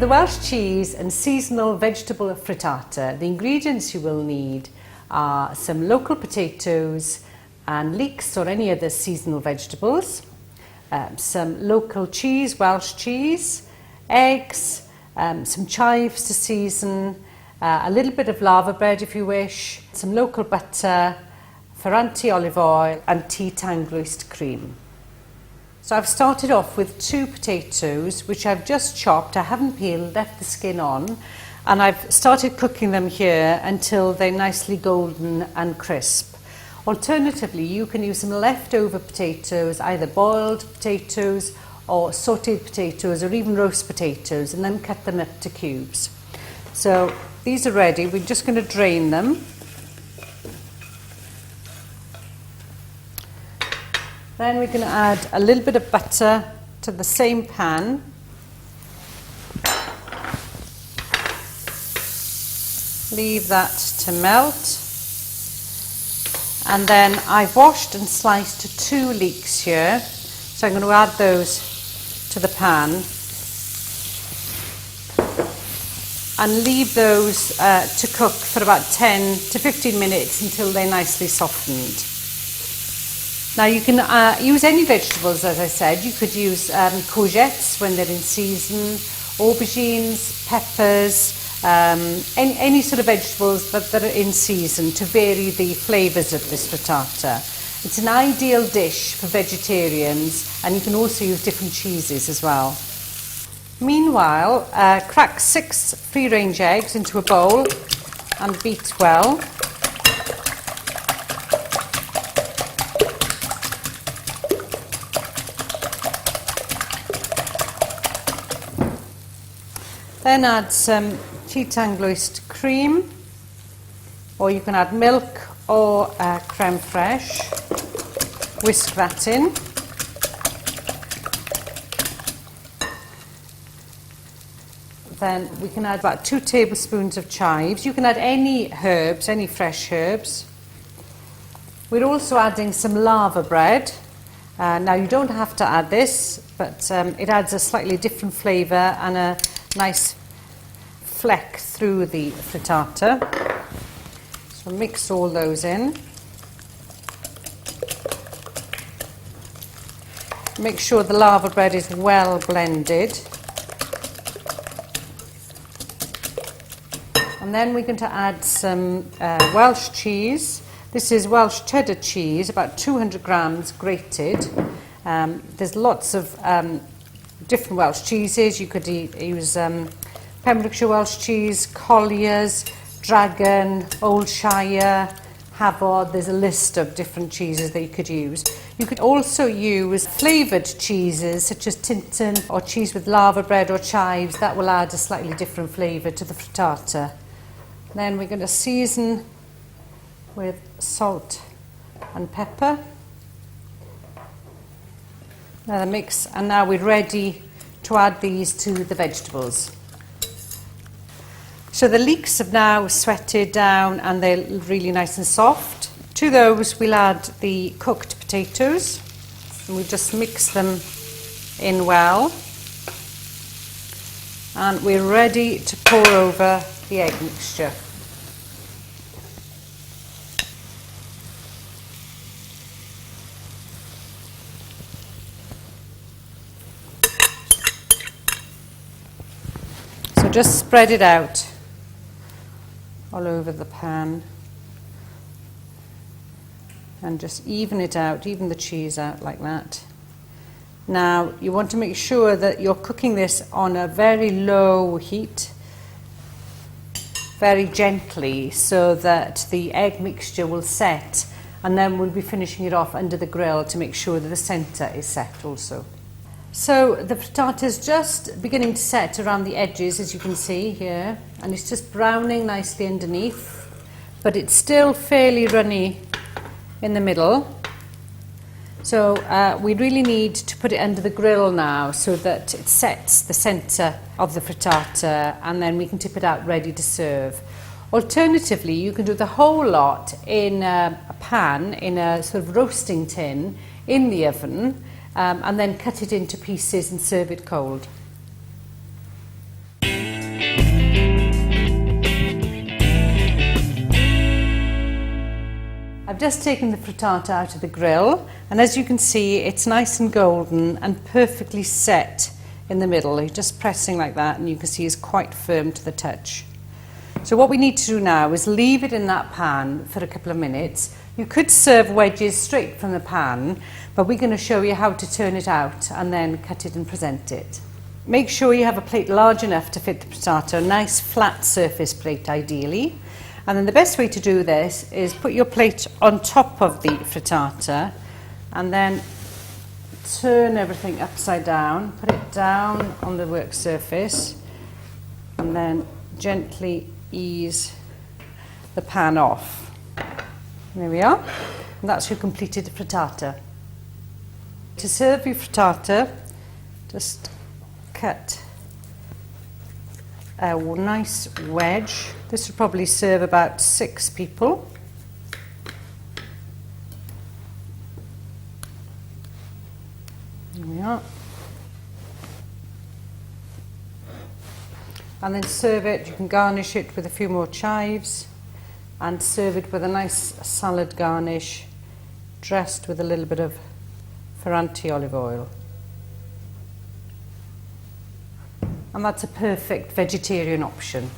the Welsh cheese and seasonal vegetable frittata, the ingredients you will need are some local potatoes and leeks or any other seasonal vegetables, some local cheese, Welsh cheese, eggs, some chives to season, a little bit of lava bread if you wish, some local butter, Ferranti olive oil and tea tanglist cream. So I've started off with 2 potatoes which I've just chopped. I haven't peeled, left the skin on, and I've started cooking them here until they're nicely golden and crisp. Alternatively, you can use some leftover potatoes, either boiled potatoes or sautéed potatoes or even roast potatoes, and then cut them up to cubes. So these are ready. We're just going to drain them. Then we're going to add a little bit of butter to the same pan. Leave that to melt. And then I've washed and sliced 2 leeks here. So I'm going to add those to the pan. And leave those to cook for about 10 to 15 minutes until they're nicely softened. Now you can use any vegetables, as I said. You could use courgettes when they're in season, aubergines, peppers, any sort of vegetables that are in season to vary the flavours of this frittata. It's an ideal dish for vegetarians, and you can also use different cheeses as well. Meanwhile, crack 6 free-range eggs into a bowl and beat well. Then add some tea tanglist cream, or you can add milk or creme fraiche. Whisk that in. Then we can add about 2 tablespoons of chives. You can add any herbs, any fresh herbs. We're also adding some lava bread. Now you don't have to add this, but it adds a slightly different flavour and a nice fleck through the frittata. So mix all those in. Make sure the lava bread is well blended. And then we're going to add some Welsh cheese. This is Welsh cheddar cheese, about 200 grams grated. There's lots of different Welsh cheeses. You could use Pembrokeshire Welsh cheese, Collier's, Dragon, Old Shire, Hafod. There's a list of different cheeses that you could use. You could also use flavoured cheeses such as Tinton or cheese with lava bread or chives. That will add a slightly different flavour to the frittata. Then we're going to season with salt and pepper. Now the mix, and now we're ready to add these to the vegetables. So the leeks have now sweated down and they're really nice and soft. To those we'll add the cooked potatoes, and we just mix them in well. And we're ready to pour over the egg mixture. So just spread it out all over the pan and just even it out, even the cheese out like that. Now you want to make sure that you're cooking this on a very low heat, very gently, so that the egg mixture will set, and then we'll be finishing it off under the grill to make sure that the centre is set also. So the frittata is just beginning to set around the edges, as you can see here, and it's just browning nicely underneath, but it's still fairly runny in the middle. So we really need to put it under the grill now so that it sets the centre of the frittata, and then we can tip it out ready to serve. Alternatively, you can do the whole lot in a pan, in a sort of roasting tin, in the oven, and then cut it into pieces and serve it cold. just taken the frittata out of the grill, and as you can see, it's nice and golden and perfectly set in the middle. You're just pressing like that, and you can see it's quite firm to the touch. So what we need to do now is leave it in that pan for a couple of minutes. You could serve wedges straight from the pan, but we're going to show you how to turn it out and then cut it and present it. Make sure you have a plate large enough to fit the frittata, a nice flat surface plate ideally. And then the best way to do this is put your plate on top of the frittata and then turn everything upside down, put it down on the work surface and then gently ease the pan off. There we are. And that's your completed frittata. To serve your frittata, just cut a nice wedge. This would probably serve about 6 people. There we are. And then serve it. You can garnish it with a few more chives and serve it with a nice salad garnish dressed with a little bit of Ferranti olive oil. And that's a perfect vegetarian option.